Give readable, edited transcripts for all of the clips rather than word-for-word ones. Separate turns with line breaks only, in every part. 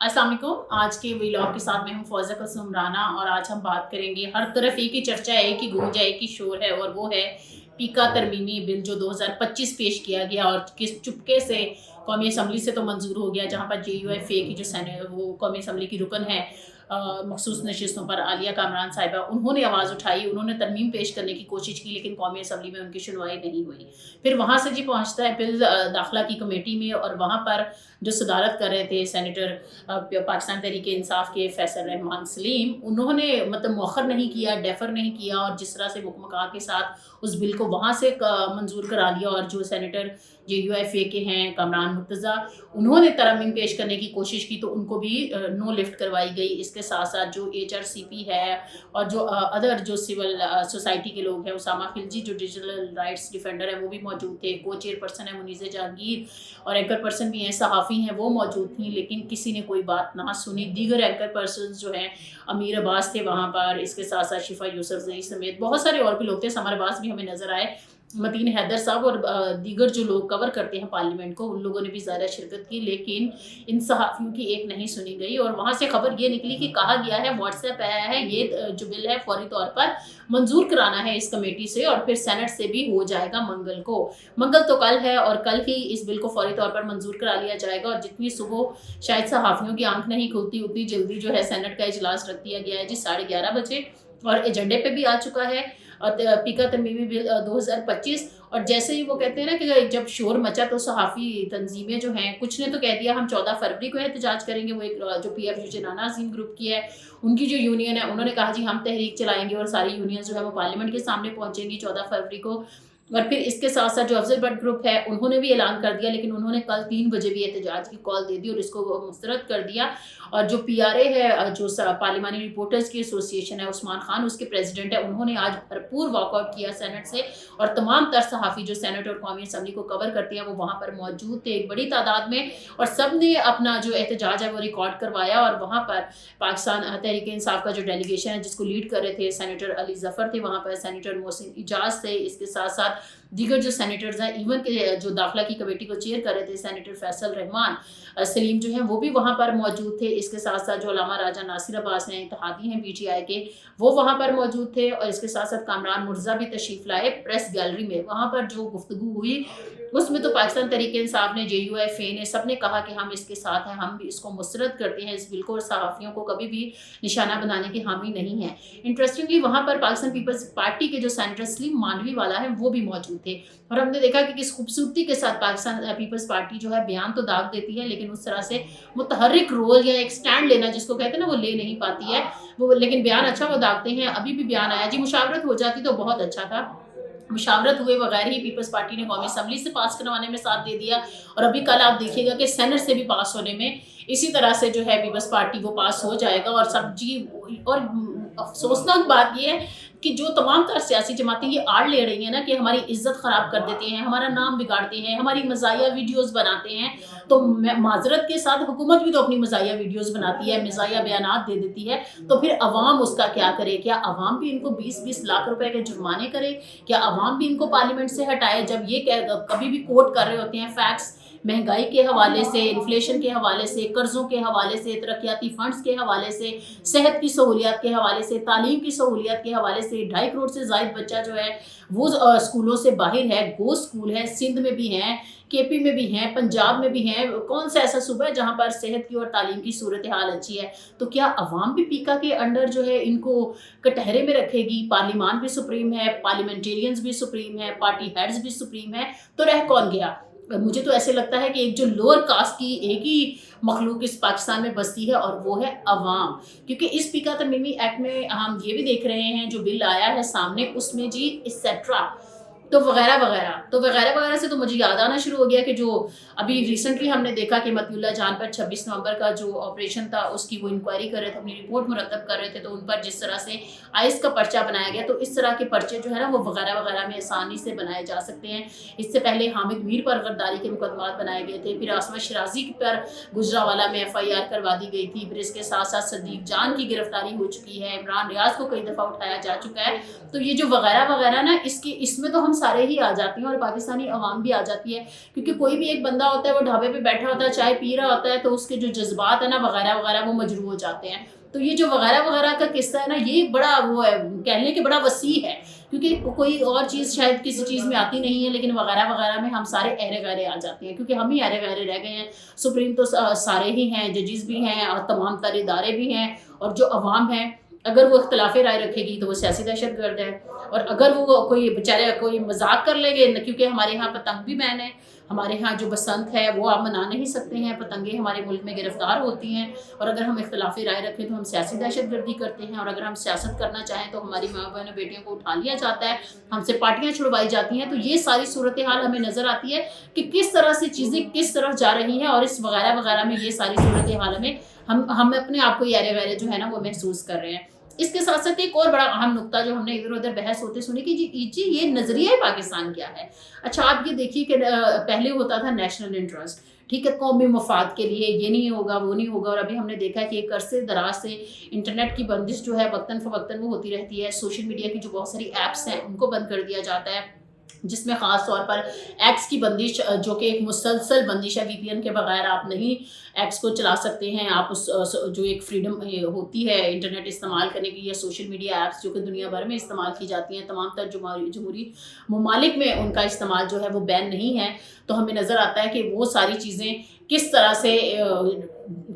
अस्सलाम वालेकुम। आज के व्लॉग के साथ मैं हूं फौज़ा कुलसूम राना और आज हम बात करेंगे, हर तरफ एक ही चर्चा है, एक ही गूंज है, एक ही शोर है और वो है पीका तरमीमी बिल जो 2025 पेश किया गया और किस चुपके से कौमी असम्बली से तो मंजूर हो गया, जहां पर JUIFA की जो वो कौमी असम्बली की रुकन है मखसूस नशिस्तों पर आलिया कामरान साहिबा, उन्होंने आवाज़ उठाई, उन्होंने तरमीम पेश करने की कोशिश की, लेकिन कौमी असम्बली में उनकी सुनवाई नहीं हुई। फिर वहाँ से जी पहुँचता है बिल दाखिला की कमेटी में और वहाँ पर जो सदारत कर रहे थे सेनेटर पाकिस्तान तहरीक इंसाफ के फैसल रहमान सलीम, उन्होंने मतलब मौखर नहीं किया, डेफर नहीं किया और जिस तरह से मुकमका के साथ उस बिल को वहाँ से मंजूर करा लिया। और जो सेनेटर JUIFA के हैं कामरान मुर्तज़ा, उन्होंने तरमीम पेश करने की कोशिश की तो उनको भी नो लिफ्ट करवाई गई। इसके साथ साथ जो HRCP है और जो अदर जो सिविल सोसाइटी के लोग हैं, उसामा खिलजी जो डिजिटल राइट्स डिफेंडर है वो भी मौजूद थे, को चेयरपर्सन है मुनीज़ जहांगीर और एंकर पर्सन भी हैं, सहाफ़ी हैं, वो मौजूद थी, लेकिन किसी ने कोई बात ना सुनी। दीगर एंकर पर्सन जो हैं अमीर अब्बास थे वहाँ पर, इसके साथ साथ शिफा यूसुफजई समेत बहुत सारे और भी लोग थे, समर अब्बास भी हमें नज़र आए, मतीन हैदर साहब और दीगर जो लोग कवर करते हैं पार्लियामेंट को, उन लोगों ने भी ज़्यादा शिरकत की, लेकिन इन सहाफ़ियों की एक नहीं सुनी गई। और वहाँ से खबर ये निकली कि कहा गया है, व्हाट्सएप आया है, ये जो बिल है फौरी तौर पर मंजूर कराना है इस कमेटी से और फिर सेनेट से भी हो जाएगा मंगल को। मंगल तो कल है और कल ही इस बिल को फौरी तौर पर मंजूर करा लिया जाएगा। और जितनी सुबह शायद सहाफ़ियों की आंख नहीं खुलती, उतनी जल्दी जो है सेनेट का इजलास रख दिया गया है जी 11:30 बजे और एजेंडे पे भी आ चुका है और पीका तरमीमी बिल 2025। और जैसे ही वो कहते हैं ना कि जब शोर मचा तो सहाफ़ी तंजीमें जो हैं, कुछ ने तो कह दिया हम 14 फरवरी को एहतजाज करेंगे। वो एक जो PFU जनाना अज़ीम ग्रुप की है, उनकी जो यूनियन है, उन्होंने कहा जी हम तहरीक चलाएंगे और सारी यूनियन जो है वो पार्लियामेंट के सामने पहुंचेंगी 14 फरवरी को। और फिर इसके साथ साथ जो अफजल भट्ट ग्रुप है उन्होंने भी ऐलान कर दिया, लेकिन उन्होंने कल 3 बजे भी एहतजाज की कॉल दे दी और इसको मुस्तरद कर दिया। और जो PRA है, जो पार्लिमानी रिपोर्टर्स की एसोसिएशन है, उस्मान खान उसके प्रेसिडेंट है, उन्होंने आज भरपूर वॉकआउट किया सेनेट से और तमाम तर सहाफ़ी जो सेनेट और कौमी असम्बली को कवर करती है वो वहाँ पर मौजूद थे एक बड़ी तादाद में और सब ने अपना जो एहतजाज है वो रिकॉर्ड करवाया। और वहाँ पर पाकिस्तान तहरीक इंसाफ का जो डेलीगेशन है जिसको लीड कर रहे थे सेनेटर अली जफ़र थे, वहाँ पर सेनेटर मोहसिन इजाज़ थे, इसके साथ साथ दीगर जो सेनेटर्स हैं, इवन के जो दाखिला की कमेटी को चेयर कर रहे थे सेनेटर फैसल रहमान सलीम जो हैं वो भी वहाँ पर मौजूद थे। इसके साथ साथ जो अल्लामा राजा नासिर अब्बास हैं, इत्तेहादी हैं PTI के, वो वहाँ पर मौजूद थे। और इसके साथ साथ कामरान मुर्तज़ा भी तशरीफ़ लाए प्रेस गैलरी में। वहाँ पर जो गुफ्तगू हुई उसमें तो पाकिस्तान तहरीक इंसाफ ने, JUIFA ने, सब ने कहा कि हम इसके साथ हैं, हम भी इसको मुस्तरद करते हैं इस बिल को और सहाफ़ियों को कभी भी निशाना बनाने के हामी नहीं हैं। इंटरेस्टिंगली वहाँ पर पाकिस्तान पीपल्स पार्टी के जो सेनेटर सलीम मानवी वाला है वो भी मौजूद थे और हमने देखा कि किस खूबसूरती के साथ पाकिस्तान पीपल्स पार्टी जो है बयान तो दाग देती है, लेकिन उस तरह से मुतहर्रिक रोल या एक स्टैंड लेना जिसको कहते हैं ना, वो ले नहीं पाती है वो, लेकिन बयान अच्छा वो दागते हैं। अभी भी बयान आया जी मुशावरत हो जाती तो बहुत अच्छा था, मुशावरत हुए बगैर ही पीपल्स पार्टी ने कौमी असम्बली से पास करवाने में साथ दे दिया और अभी कल आप देखिएगा कि सेनेट से भी पास होने में इसी तरह से जो है पीपल्स पार्टी वो पास हो जाएगा। और सब जी, और अफसोसनाक बात ये है कि जो तमाम तर सियासी जमातें ये आड़ ले रही हैं ना कि हमारी इज्जत ख़राब कर देते हैं, हमारा नाम बिगाड़ते हैं, हमारी मज़ाहिया वीडियोस बनाते हैं, तो माजरत के साथ हुकूमत भी तो अपनी मज़ाहिया वीडियोस बनाती है, मज़ाहिया बयानात दे देती है, तो फिर अवाम उसका क्या करे? क्या अवाम भी इनको 20-20 लाख रुपए के जुर्माने करे? क्या अवाम भी इनको पार्लियामेंट से हटाए? जब ये कभी भी कोट कर रहे होते हैं फैक्ट्स महंगाई के हवाले से, इन्फ्लेशन के हवाले से, कर्ज़ों के हवाले से, तरक्याती फंड्स के हवाले से, सेहत की सहूलियात के हवाले से, तालीम की सहूलियात के हवाले से, 2.5 करोड़ से ज़ायद बच्चा जो है वो स्कूलों से बाहर है, गो स्कूल है, सिंध में भी हैं, KP में भी हैं, पंजाब में भी हैं, कौन सा ऐसा सूबा है जहाँ पर सेहत की और तालीम की सूरत हाल अच्छी है? तो क्या अवाम भी पीका के अंडर जो है इनको कटहरे में रखेगी? पार्लियामान भी सुप्रीम है, पार्लियामेंटेरियंस भी सुप्रीम है, पार्टी हेड्स भी सुप्रीम है, तो रह कौन गया? मुझे तो ऐसे लगता है कि एक जो लोअर कास्ट की एक ही मखलूक इस पाकिस्तान में बसती है और वो है अवाम। क्योंकि इस पीका तरमीमी एक्ट में हम ये भी देख रहे हैं जो बिल आया है सामने, उसमें जी एक्सेट्रा तो वगैरह वगैरह से तो मुझे याद आना शुरू हो गया कि जो अभी रिसेंटली हमने देखा कि मतियुल्लाह जान पर 26 नवंबर का जो ऑपरेशन था उसकी वो इंक्वायरी कर रहे थे, अपनी रिपोर्ट मुरतब कर रहे थे, तो उन पर जिस तरह से आइस का पर्चा बनाया गया, तो इस तरह के पर्चे जो है ना वो वगैरह में आसानी से बनाए जा सकते हैं। इससे पहले हामिद मीर पर गद्दारी के मुकदमात बनाए गए थे, फिर आसमा शराजी पर गुजरावाला में FIR करवा दी गई थी, फिर इसके साथ साथ सदीक जान की गिरफ्तारी हो चुकी है, इमरान रियाज को कई दफ़ा उठाया जा चुका है। तो ये जो वगैरह ना इसमें तो हम सारे ही आ जाते हैं और पाकिस्तानी अवाम भी आ जाती है, क्योंकि कोई भी एक बंदा होता है वो ढाबे पे बैठा होता है, चाय पी रहा होता है, तो उसके जो जज्बात है ना वगैरह वगैरह वो मजरू हो जाते हैं। तो ये जो वगैरह वगैरह का किस्सा है ना, ये बड़ा वो है, कहने के बड़ा वसी है, क्योंकि कोई और चीज़ शायद किसी चीज़ में आती नहीं है, लेकिन वगैरह वगैरह में हम सारे अहरे गहरे आ जाते हैं, क्योंकि हम ही अहरे गहरे रह गए हैं। सुप्रीम तो सारे ही हैं, जजेस भी हैं और तमाम तर इदारे भी हैं, और जो अवाम है अगर वो इख्तलाफ राय रखेगी तो वो सियासी दहशत गर्द है, और अगर वो कोई बेचारे कोई मजाक कर लेंगे, क्योंकि हमारे यहाँ पतंग भी बैन है, हमारे यहाँ जो बसंत है वो आप मना नहीं सकते हैं, पतंगे हमारे मुल्क में गिरफ्तार होती हैं, और अगर हम इख्तलाफी राय रखें तो हम सियासी दहशत गर्दी करते हैं, और अगर हम सियासत करना चाहें तो हमारी माँ बहनों बेटियों को उठा लिया जाता है, हमसे पार्टियाँ छुड़वाई जाती हैं। तो ये सारी सूरत हाल हमें नज़र आती है कि किस तरह से चीज़ें किस तरफ जा रही हैं, और इस वगैरह वगैरह में ये सारी सूरत हाल में हम अपने आप को यारे वैरे जो है ना वो महसूस कर रहे हैं। इसके साथ साथ एक और बड़ा अहम नुक्ता जो हमने इधर उधर बहस होते सुनी कि जी ये नजरिया पाकिस्तान क्या है। अच्छा, आप ये देखिए कि पहले होता था नेशनल इंटरेस्ट, ठीक है, कौमी मफाद के लिए ये नहीं होगा वो नहीं होगा, और अभी हमने देखा कि एक अरसे दराज से इंटरनेट की बंदिश जो है वक्तन फ़वक्तन वो होती रहती है। सोशल मीडिया की जो बहुत सारी ऐप्स हैं उनको बंद कर दिया जाता है, जिसमें ख़ास तौर पर एक्स की बंदिश जो कि एक मुसलसल बंदिश है, VPN के बगैर आप नहीं एक्स को चला सकते हैं। आप उस जो एक फ्रीडम होती है इंटरनेट इस्तेमाल करने की, या सोशल मीडिया ऐप्स जो कि दुनिया भर में इस्तेमाल की जाती हैं, तमाम तर जमहूरी ममालिक में उनका इस्तेमाल जो है वो बैन नहीं है। तो हमें नज़र आता है कि वो सारी चीज़ें किस तरह से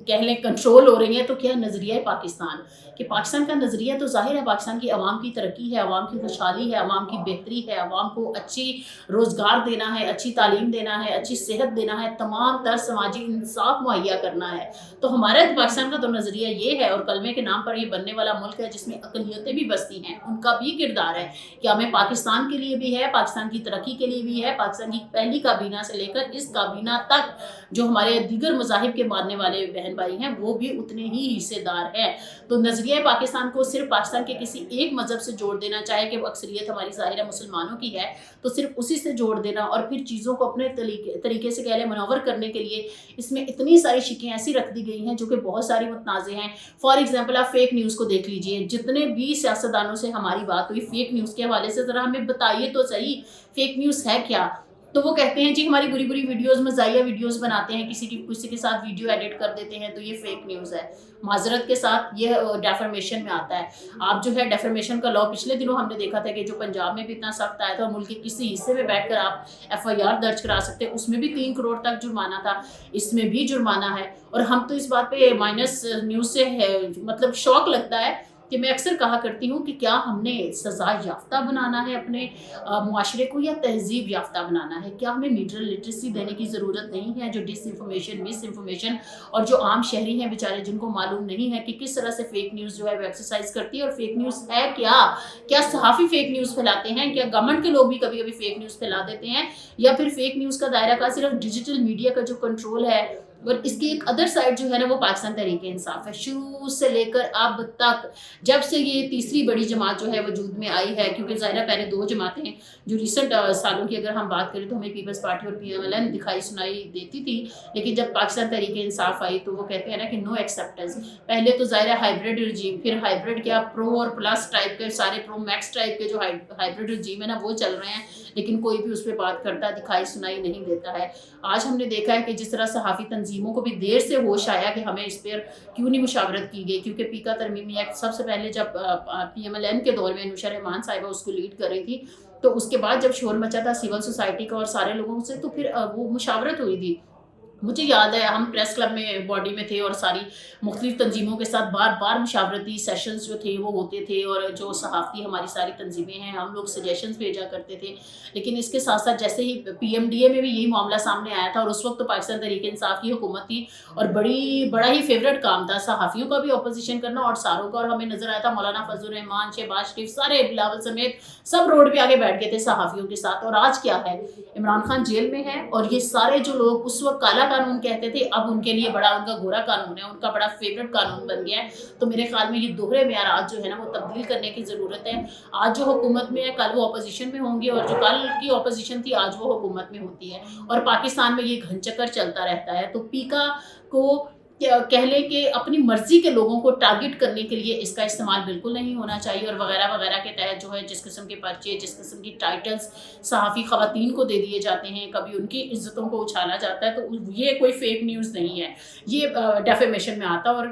कह लें कंट्रोल हो रही हैं। तो क्या नज़रिया है पाकिस्तान, कि पाकिस्तान का नज़रिया तो ज़ाहिर है पाकिस्तान की आवाम की तरक्की है, आवाम की खुशहाली है, आवाम की बेहतरी है, आवाम को अच्छी रोज़गार देना है, अच्छी तालीम देना है, अच्छी सेहत देना है, तमाम तर समाजी इंसाफ मुहैया करना है। तो हमारा पाकिस्तान का तो नज़रिया ये है, और कलमे के नाम पर ये बनने वाला मुल्क है जिसमें अक़लियतें भी बसती हैं, उनका भी किरदार है कि हमें पाकिस्तान के लिए भी है, पाकिस्तान की तरक्की के लिए भी है। पाकिस्तान की पहली काबीना से लेकर इस काबीना तक जो हमारे दीगर मज़ाहिब के मानने वाले बहन भाई हैं वो भी उतने ही हिस्सेदार हैं। तो नज़रिया पाकिस्तान को सिर्फ पाकिस्तान के किसी एक मज़हब से जोड़ देना, चाहे कि वो अक्सरियत हमारी ज़ाहिर मुसलमानों की है, तो सिर्फ उसी से जोड़ देना, और फिर चीज़ों को अपने तरीके से कह लें मनवर करने के लिए इसमें इतनी सारी शिकें ऐसी रख दी गई हैं जो कि बहुत सारी मुतनाज़े हैं। फॉर एग्जाम्पल आप फेक न्यूज़ को देख लीजिए, जितने भी सियासतदानों से हमारी बात हुई फेक न्यूज़ के हवाले से, ज़रा हमें बताइए तो सही फेक न्यूज़ है क्या। तो वो कहते हैं जी हमारी बुरी बुरी वीडियोस, मज़ाहिया वीडियोस बनाते हैं, किसी के साथ वीडियो एडिट कर देते हैं, तो ये फेक न्यूज़ है। माजरत के साथ ये डेफर्मेशन में आता है। आप जो है डेफर्मेशन का लॉ पिछले दिनों हमने देखा था कि जो पंजाब में भी इतना सख्त आया था, और मुल्क के किसी हिस्से में बैठकर आप FIR दर्ज करा सकते हैं, उसमें भी 3 करोड़ तक जुर्माना था, इसमें भी जुर्माना है। और हम तो इस बात पे माइनस न्यूज़ से है मतलब शौक लगता है कि मैं अक्सर कहा करती हूँ कि क्या हमने सज़ा याफ्ता बनाना है अपने मुआशरे को, या तहजीब याफ्ता बनाना है। क्या हमें मीडिया लिटरेसी देने की ज़रूरत नहीं है, जो डिसइंफॉर्मेशन मिसइंफॉर्मेशन और जो आम शहरी हैं बेचारे जिनको मालूम नहीं है कि किस तरह से फेक न्यूज़ जो है वो एक्सरसाइज करती है, और फेक न्यूज़ है क्या सहाफ़ी फेक न्यूज़ फैलाते हैं, क्या गवर्नमेंट के लोग भी कभी कभी फेक न्यूज़ फैला देते हैं, या फिर फेक न्यूज़ का दायरा का सिर्फ डिजिटल मीडिया का जो कंट्रोल है। और इसकी एक अदर साइड जो है ना वो पाकिस्तान तहरीक इंसाफ है। शुरू से लेकर अब तक, जब से ये तीसरी बड़ी जमात जो है वजूद में आई है, क्योंकि ज़ाहिर है पहले 2 जमातें जो रिसेंट सालों की अगर हम बात करें तो हमें पीपल्स पार्टी और PMLN दिखाई सुनाई देती थी, लेकिन जब पाकिस्तान तहरीक इंसाफ आई तो वो कहते हैं ना कि नो एक्सेप्टेंस। पहले तो ज़ाहिर है हाइब्रिड रजीम, फिर हाइब्रिड क्या प्रो और प्लस टाइप के सारे प्रो मैक्स टाइप के जो हाइब्रिड रजीम है ना वो चल रहे हैं, लेकिन कोई भी उस पर बात करता दिखाई सुनाई नहीं देता है। आज हमने देखा है कि जिस तरह सहाफ़ी तंजीमों को भी देर से होश आया कि हमें इस पर क्यों नहीं मुशावरत की गई, क्योंकि पीका तरमीमी एक्ट सबसे पहले जब PMLN के दौर में अनुशा रहमान साहिबा उसको लीड कर रही थी, तो उसके बाद जब शोर मचा था सिविल सोसाइटी का और सारे लोगों से, तो फिर वो मुशावरत हुई थी। मुझे याद है हम प्रेस क्लब में बॉडी में थे और सारी मुख्तलिफ तंजीमों के साथ बार बार मुशावरती सेशंस जो थे वो होते थे, और जो सहाफ़ती हमारी सारी तंजीमें हैं हम लोग सजेशंस भेजा करते थे। लेकिन इसके साथ साथ जैसे ही PMDA में भी यही मामला सामने आया था, और उस वक्त तो पाकिस्तान तहरीक इंसाफ की हुकूमत थी, और बड़ा ही फेवरेट काम था सहाफ़ियों का भी अपोजिशन करना और सारों का। और हमें नज़र आया था मौलाना फजल रहमान, शहबाज शरीफ, सारे बिलावल समेत सब रोड पर आगे बैठ गए थे सहाफ़ियों के साथ। और आज क्या है, इमरान खान जेल में है, और ये सारे जो लोग उस वक्त काला कानून कहते थे अब उनके लिए बड़ा उनका गोरा कानून है, उनका बड़ा फेवरेट कानून बन गया है। तो मेरे ख्याल में ये दोहरे मेयारात जो है ना वो तब्दील करने की ज़रूरत है। आज जो हुकूमत में है कल वो अपोजिशन में होंगे, और जो कल की अपोजिशन थी आज वो हुकूमत में होती है, और पाकिस्तान में ये घन चक्कर चलता रहता है। तो पीका को کہہ لیں کہ اپنی مرضی کے لوگوں کو ٹارگٹ کرنے کے لیے اس کا استعمال بالکل نہیں ہونا چاہیے، اور وغیرہ وغیرہ کے تحت جو ہے جس قسم کے پرچے، جس قسم کی ٹائٹلز صحافی خواتین کو دے دیے جاتے ہیں، کبھی ان کی عزتوں کو اچھالا جاتا ہے، تو یہ کوئی فیک نیوز نہیں ہے، یہ ڈیفیمیشن میں آتا ہے، اور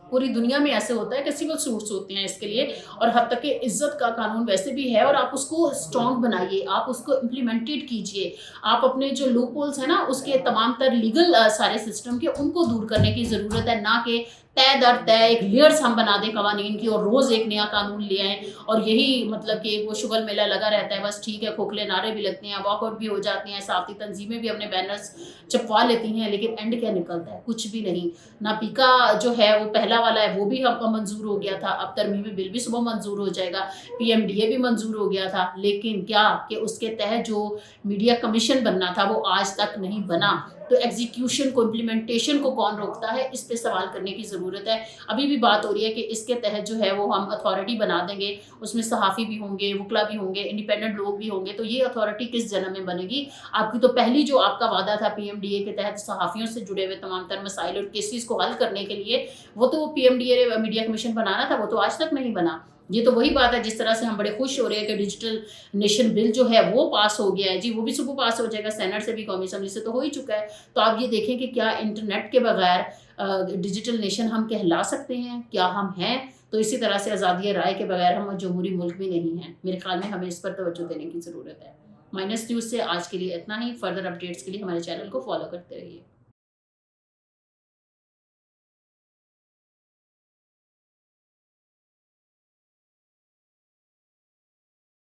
پوری دنیا میں ایسے ہوتا ہے کہ سول سوٹس ہوتے ہیں اس کے لیے، اور حد تک کہ عزت کا قانون ویسے بھی ہے، اور آپ اس کو اسٹرانگ بنائیے، آپ اس کو امپلیمنٹڈ کیجئے، آپ اپنے جو لوپ ہولز ہیں نا اس کے تمام تر لیگل سارے سسٹم کے ان کو دور کرنے کی ضرورت ہے، نہ کہ طے در طے ایک لیئرز ہم بنا دیں قوانین کی اور روز ایک نیا قانون لے آئیں، اور یہی مطلب کہ وہ شغل میلہ لگا رہتا ہے، بس ٹھیک ہے، کھوکھلے نعرے بھی لگتے ہیں، واک آؤٹ بھی ہو جاتے ہیں، صحافتی تنظیمیں بھی اپنے بینرز چپوا لیتی ہیں، لیکن اینڈ کیا نکلتا ہے؟ کچھ بھی نہیں۔ نہ پیکا جو ہے وہ پہلا والا ہے وہ بھی اب منظور ہو گیا تھا، اب ترمیمی بل بھی صبح منظور ہو جائے گا، پی ایم ڈی اے بھی منظور ہو گیا تھا، لیکن کیا کہ اس کے تحت جو میڈیا کمیشن بننا تھا وہ آج تک نہیں بنا، تو ایگزیکیوشن کو، امپلیمنٹیشن کو کون روکتا ہے؟ اس پہ سوال کرنے کی ضرورت ہے۔ ابھی بھی بات ہو رہی ہے کہ اس کے تحت جو ہے وہ ہم اتھارٹی بنا دیں گے، اس میں صحافی بھی ہوں گے، وکلا بھی ہوں گے، انڈیپینڈنٹ لوگ بھی ہوں گے، تو یہ اتھارٹی کس جنم میں بنے گی؟ آپ کی تو پہلی جو آپ کا وعدہ تھا پی ایم ڈی اے کے تحت صحافیوں سے جڑے ہوئے تمام تر مسائل اور کیسز کو حل کرنے کے لیے، وہ تو P M D A media commission بنانا تھا، وہ تو آج تک نہیں بنا۔ یہ تو وہی بات ہے جس طرح سے ہم بڑے خوش ہو رہے ہیں کہ ڈیجیٹل نیشن بل جو ہے وہ پاس ہو گیا ہے، جی وہ بھی صبح پاس ہو جائے گا، سینٹ سے بھی، قومی اسمبلی سے تو ہو ہی چکا ہے، تو آپ یہ دیکھیں کہ کیا انٹرنیٹ کے بغیر ڈیجیٹل نیشن ہم کہلا سکتے ہیں؟ کیا ہم ہیں؟ تو اسی طرح سے آزادی رائے کے بغیر ہم جمہوری ملک بھی نہیں ہیں۔ میرے خیال میں ہمیں اس پر توجہ دینے کی ضرورت ہے۔ مائنس نیوز سے آج کے لیے اتنا ہی، فردر اپڈیٹس کے لیے ہمارے چینل کو فالو کرتے رہیے۔